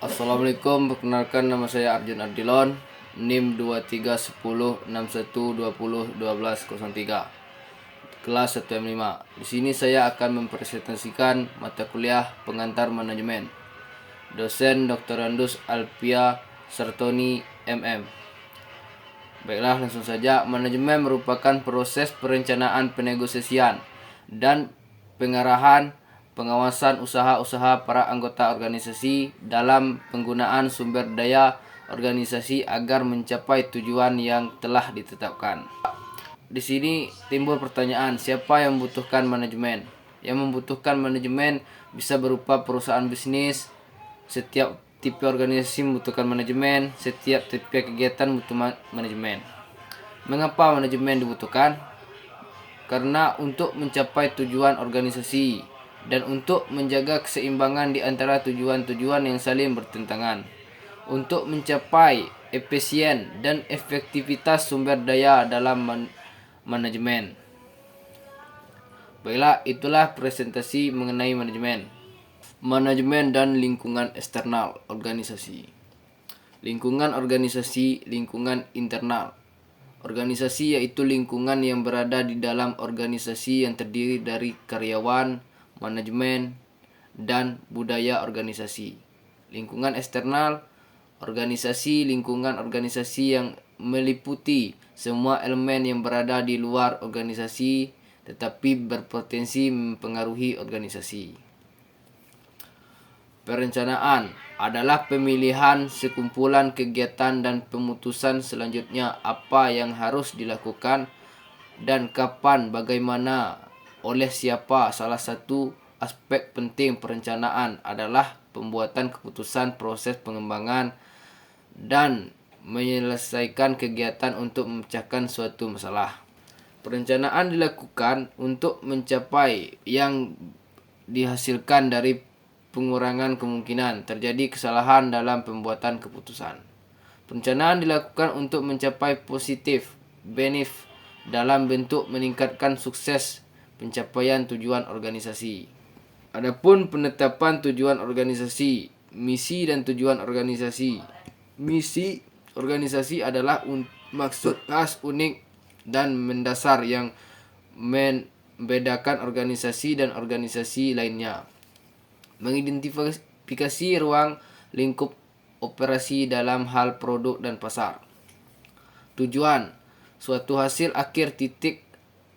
Assalamualaikum, perkenalkan nama saya Arjun Ardilon, NIM 231061201203, kelas 1M5. Di sini saya akan mempresentasikan mata kuliah pengantar manajemen. Dosen Dr. Andus Alpia Sartoni MM. Baiklah, langsung saja. Manajemen merupakan proses perencanaan, penegosiasian, dan pengarahan pengawasan usaha-usaha para anggota organisasi dalam penggunaan sumber daya organisasi agar mencapai tujuan yang telah ditetapkan. Di sini timbul pertanyaan, siapa yang membutuhkan manajemen? Yang membutuhkan manajemen bisa berupa perusahaan bisnis. Setiap tipe organisasi membutuhkan manajemen, setiap tipe kegiatan butuh manajemen. Mengapa manajemen dibutuhkan? Karena untuk mencapai tujuan organisasi dan untuk menjaga keseimbangan di antara tujuan-tujuan yang saling bertentangan, untuk mencapai efisien dan efektivitas sumber daya dalam manajemen. Baiklah, itulah presentasi mengenai manajemen. Manajemen dan lingkungan eksternal organisasi. Lingkungan organisasi, lingkungan internal. Organisasi yaitu lingkungan yang berada di dalam organisasi yang terdiri dari karyawan, manajemen, dan budaya organisasi. Lingkungan eksternal organisasi, lingkungan organisasi yang meliputi semua elemen yang berada di luar organisasi tetapi berpotensi mempengaruhi organisasi. Perencanaan adalah pemilihan sekumpulan kegiatan dan pemutusan selanjutnya apa yang harus dilakukan dan kapan, bagaimana, oleh siapa. Salah satu aspek penting perencanaan adalah pembuatan keputusan, proses pengembangan, dan menyelesaikan kegiatan untuk memecahkan suatu masalah. Perencanaan dilakukan untuk mencapai yang dihasilkan dari pengurangan kemungkinan terjadi kesalahan dalam pembuatan keputusan. Perencanaan dilakukan untuk mencapai positif benefit dalam bentuk meningkatkan sukses pencapaian tujuan organisasi. Adapun penetapan tujuan organisasi, misi dan tujuan organisasi. Misi organisasi adalah maksud khas, unik, dan mendasar yang membedakan organisasi dan organisasi lainnya. Mengidentifikasi ruang lingkup operasi dalam hal produk dan pasar. Tujuan, suatu hasil akhir, titik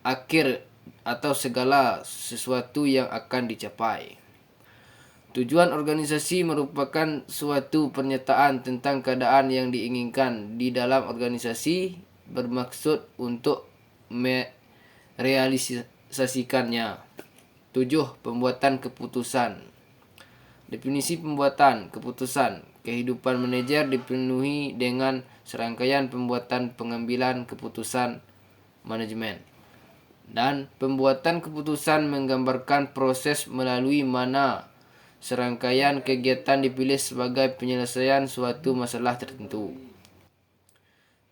akhir atau segala sesuatu yang akan dicapai. Tujuan organisasi merupakan suatu pernyataan tentang keadaan yang diinginkan di dalam organisasi, bermaksud untuk merealisasikannya. 7. Pembuatan keputusan. Definisi pembuatan keputusan. Kehidupan manajer dipenuhi dengan serangkaian pembuatan pengambilan keputusan manajemen. Dan pembuatan keputusan menggambarkan proses melalui mana serangkaian kegiatan dipilih sebagai penyelesaian suatu masalah tertentu.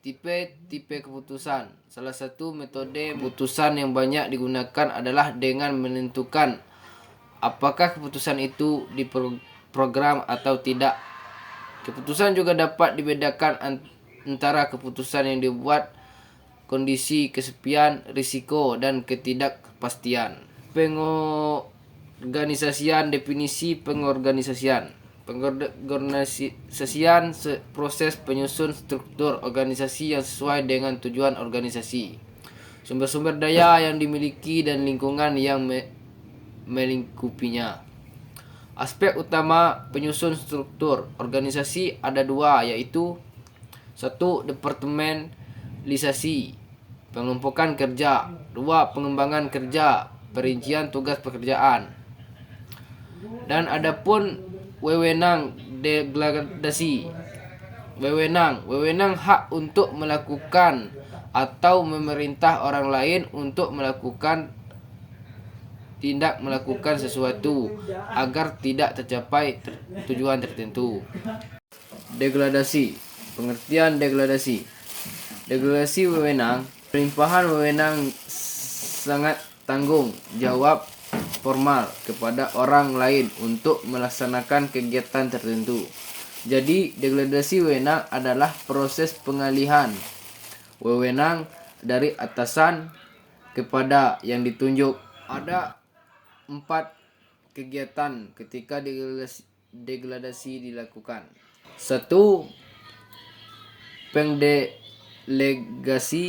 Tipe keputusan. Salah satu metode keputusan yang banyak digunakan adalah dengan menentukan apakah keputusan itu diprogram atau tidak. Keputusan juga dapat dibedakan antara keputusan yang dibuat kondisi kesepian, risiko, dan ketidakpastian. Pengorganisasian. Definisi pengorganisasian. Pengorganisasian proses penyusun struktur organisasi yang sesuai dengan tujuan organisasi, sumber-sumber daya yang dimiliki, dan lingkungan yang melingkupinya. Aspek utama penyusun struktur organisasi ada dua, yaitu 1. Departementalisasi, pengelompokan kerja. 2. Pengembangan kerja, perincian tugas pekerjaan. Dan adapun wewenang delegasi. Wewenang hak untuk melakukan atau memerintah orang lain untuk melakukan sesuatu agar tidak tercapai tujuan tertentu. Degradasi. Pengertian degradasi. Degradasi wewenang, pelimpahan wewenang sangat tanggung jawab formal kepada orang lain untuk melaksanakan kegiatan tertentu. Jadi degradasi wewenang adalah proses pengalihan wewenang dari atasan kepada yang ditunjuk. Ada 4 kegiatan ketika degradasi dilakukan. 1. Pengdelegasi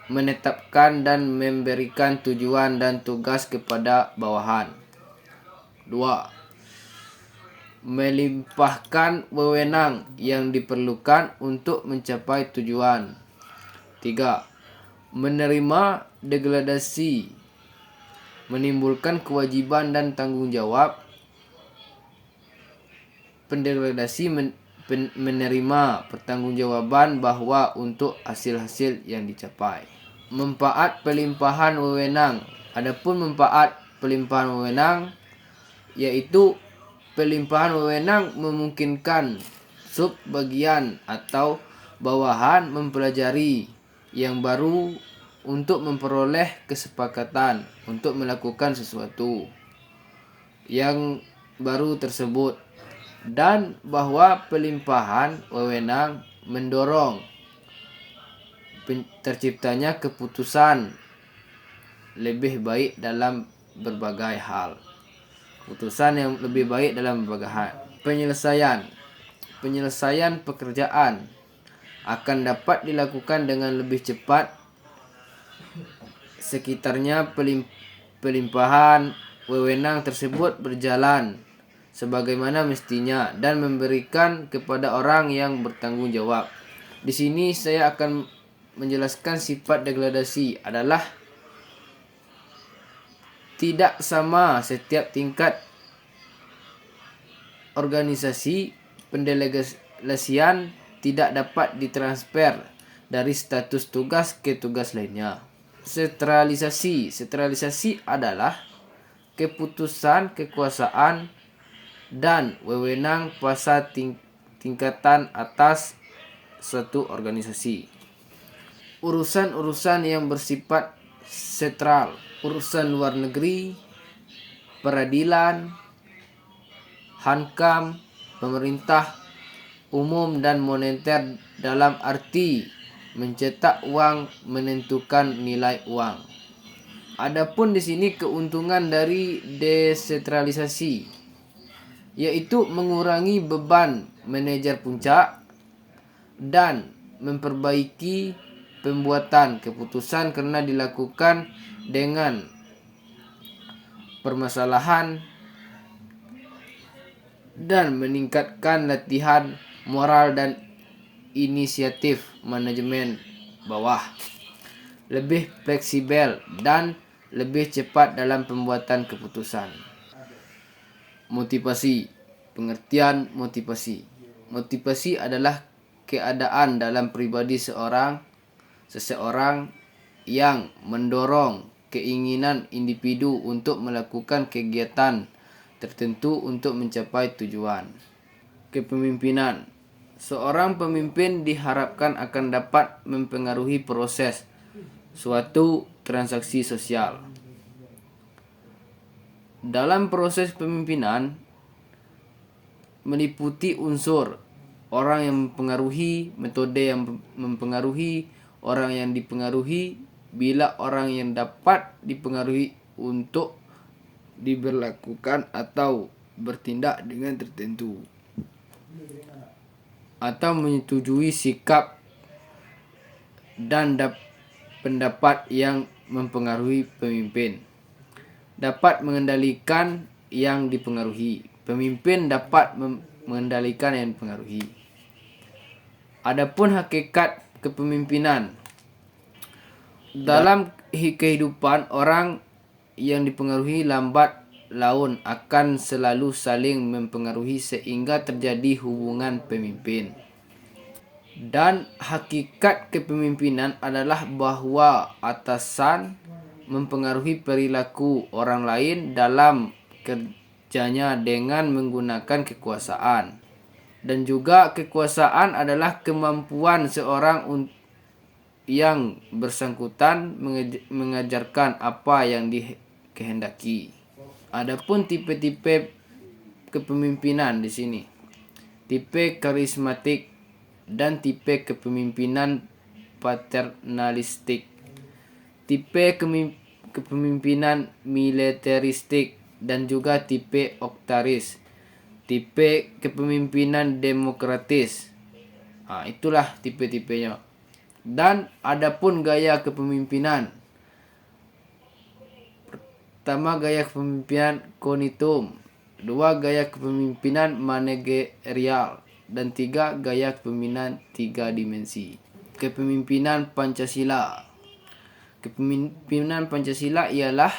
menetapkan dan memberikan tujuan dan tugas kepada bawahan. 2. Melimpahkan wewenang yang diperlukan untuk mencapai tujuan. 3. Menerima degradasi menimbulkan kewajiban dan tanggung jawab. Pendegradasi menerima pertanggungjawaban bahwa untuk hasil-hasil yang dicapai. Manfaat pelimpahan wewenang. Adapun manfaat pelimpahan wewenang yaitu pelimpahan wewenang memungkinkan subbagian atau bawahan mempelajari yang baru untuk memperoleh kesepakatan untuk melakukan sesuatu yang baru tersebut, dan bahwa pelimpahan wewenang mendorong terciptanya keputusan lebih baik dalam berbagai hal. Keputusan yang lebih baik dalam berbagai hal. Penyelesaian pekerjaan akan dapat dilakukan dengan lebih cepat sekitarnya pelimpahan wewenang tersebut berjalan sebagaimana mestinya dan memberikan kepada orang yang bertanggung jawab. Di sini saya akan menjelaskan sifat degradasi adalah tidak sama setiap tingkat organisasi. Pendelegasian tidak dapat ditransfer dari status tugas ke tugas lainnya. Sentralisasi adalah keputusan, kekuasaan, dan wewenang pada tingkatan atas suatu organisasi. Urusan-urusan yang bersifat sentral, urusan luar negeri, peradilan, hankam, pemerintah umum dan moneter dalam arti mencetak uang, menentukan nilai uang. Adapun di sini keuntungan dari desentralisasi yaitu mengurangi beban manajer puncak dan memperbaiki pembuatan keputusan karena dilakukan dengan permasalahan dan meningkatkan latihan moral dan inisiatif manajemen bawah, lebih fleksibel dan lebih cepat dalam pembuatan keputusan. Motivasi. Pengertian motivasi. Motivasi adalah keadaan dalam pribadi seseorang yang mendorong keinginan individu untuk melakukan kegiatan tertentu untuk mencapai tujuan. Kepemimpinan. Seorang pemimpin diharapkan akan dapat mempengaruhi proses suatu transaksi sosial. Dalam proses pemimpinan meliputi unsur orang yang mempengaruhi, metode yang mempengaruhi, orang yang dipengaruhi, bila orang yang dapat dipengaruhi untuk diberlakukan atau bertindak dengan tertentu, atau menyetujui sikap dan pendapat yang mempengaruhi pemimpin. Dapat mengendalikan yang dipengaruhi. Pemimpin dapat mengendalikan yang dipengaruhi. Adapun hakikat kepemimpinan. Dalam kehidupan, orang yang dipengaruhi lambat laun akan selalu saling mempengaruhi sehingga terjadi hubungan pemimpin. Dan hakikat kepemimpinan adalah bahwa atasan mempengaruhi perilaku orang lain dalam kerjanya dengan menggunakan kekuasaan. Dan juga kekuasaan adalah kemampuan seorang yang bersangkutan mengajarkan apa yang dikehendaki. Adapun tipe-tipe kepemimpinan di sini. tipe karismatik, dan tipe kepemimpinan paternalistik. Tipe kepemimpinan militeristik dan juga tipe oktaris. Tipe kepemimpinan demokratis. Itulah tipe-tipenya. Dan adapun gaya kepemimpinan. Pertama, gaya kepemimpinan kognitum. Dua, gaya kepemimpinan manajerial. Dan tiga, gaya kepemimpinan 3 dimensi. Kepemimpinan Pancasila. Kepemimpinan Pancasila ialah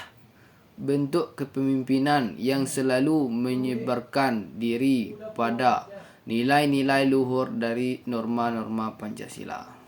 bentuk kepemimpinan yang selalu menyebarkan diri pada nilai-nilai luhur dari norma-norma Pancasila.